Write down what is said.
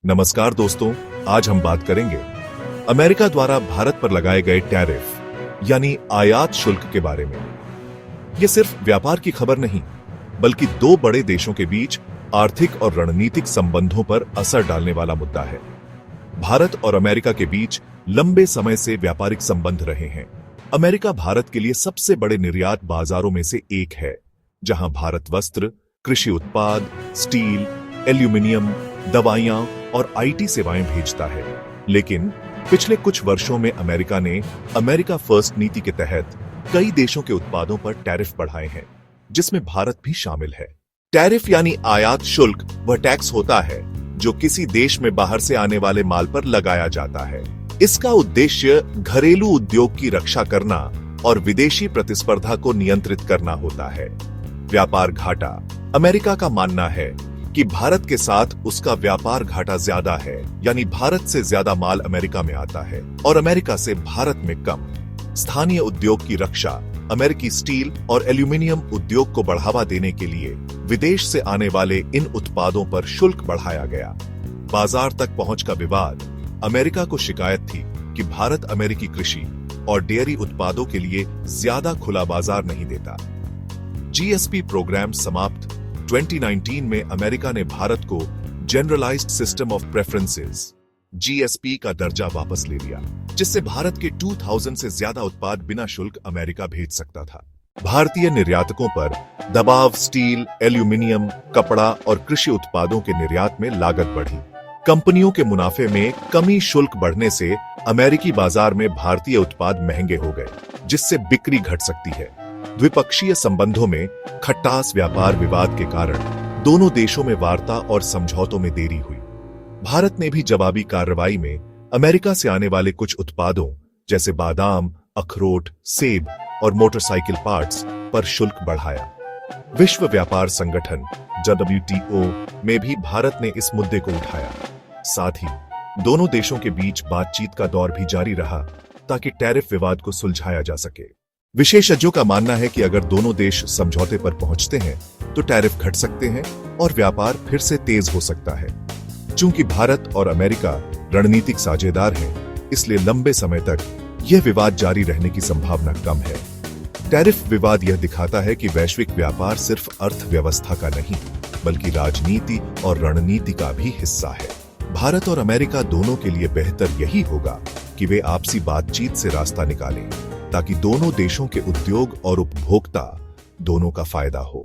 नमस्कार दोस्तों, आज हम बात करेंगे अमेरिका द्वारा भारत पर लगाए गए टैरिफ यानी आयात शुल्क के बारे में। यह सिर्फ व्यापार की खबर नहीं, बल्कि दो बड़े देशों के बीच आर्थिक और रणनीतिक संबंधों पर असर डालने वाला मुद्दा है। भारत और अमेरिका के बीच लंबे समय से व्यापारिक संबंध रहे हैं। अमेरिका भारत के लिए सबसे बड़े निर्यात बाजारों में से एक है, जहां भारत वस्त्र, कृषि उत्पाद, स्टील, एल्यूमिनियम, दवाइयां और आईटी सेवाएं भेजता है। लेकिन पिछले कुछ वर्षों में अमेरिका ने अमेरिका फर्स्ट नीति के तहत कई देशों के उत्पादों पर टैरिफ बढ़ाए हैं, जिसमें भारत भी शामिल है। टैरिफ यानी आयात शुल्क वह टैक्स होता है जो किसी देश में बाहर से आने वाले माल पर लगाया जाता है। इसका उद्देश्य घरेलू उद्योग की रक्षा करना और विदेशी प्रतिस्पर्धा को नियंत्रित करना होता है। व्यापार घाटा। अमेरिका का मानना है कि भारत के साथ उसका व्यापार घाटा ज्यादा है, यानी भारत से ज्यादा माल अमेरिका में आता है और अमेरिका से भारत में कम। स्थानीय उद्योग की रक्षा। अमेरिकी स्टील और एल्यूमिनियम उद्योग को बढ़ावा देने के लिए विदेश से आने वाले इन उत्पादों पर शुल्क बढ़ाया गया। बाजार तक पहुंच का विवाद। अमेरिका को शिकायत थी कि भारत अमेरिकी कृषि और डेयरी उत्पादों के लिए ज्यादा खुला बाजार नहीं देता। जीएसपी प्रोग्राम समाप्त। 2019 में अमेरिका ने भारत को generalized system of preferences GSP का दर्जा वापस ले लिया, जिससे भारत के 2000 से ज्यादा उत्पाद बिना शुल्क अमेरिका भेज सकता था। भारतीय निर्यातकों पर दबाव। स्टील, एल्यूमिनियम, कपड़ा और कृषि उत्पादों के निर्यात में लागत बढ़ी। कंपनियों के मुनाफे में कमी। शुल्क बढ़ने से अमेरिकी बाजार में भारतीय उत्पाद महंगे हो गए, जिससे बिक्री घट सकती है। द्विपक्षीय संबंधों में खटास। व्यापार विवाद के कारण दोनों देशों में वार्ता और समझौतों में देरी हुई। भारत ने भी जवाबी कार्रवाई में अमेरिका से आने वाले कुछ उत्पादों जैसे बादाम, अखरोट, सेब और मोटरसाइकिल पार्ट्स पर शुल्क बढ़ाया। विश्व व्यापार संगठन WTO में भी भारत ने इस मुद्दे को उठाया। साथ ही दोनों देशों के बीच बातचीत का दौर भी जारी रहा ताकि टैरिफ विवाद को सुलझाया जा सके। विशेषज्ञों का मानना है कि अगर दोनों देश समझौते पर पहुंचते हैं तो टैरिफ घट सकते हैं और व्यापार फिर से तेज हो सकता है। चूंकि भारत और अमेरिका रणनीतिक साझेदार हैं, इसलिए लंबे समय तक यह विवाद जारी रहने की संभावना कम है। टैरिफ विवाद यह दिखाता है कि वैश्विक व्यापार सिर्फ अर्थव्यवस्था का नहीं, बल्कि राजनीति और रणनीति का भी हिस्सा है। भारत और अमेरिका दोनों के लिए बेहतर यही होगा कि वे आपसी बातचीत से रास्ता निकालें, ताकि दोनों देशों के उद्योग और उपभोक्ता दोनों का फायदा हो।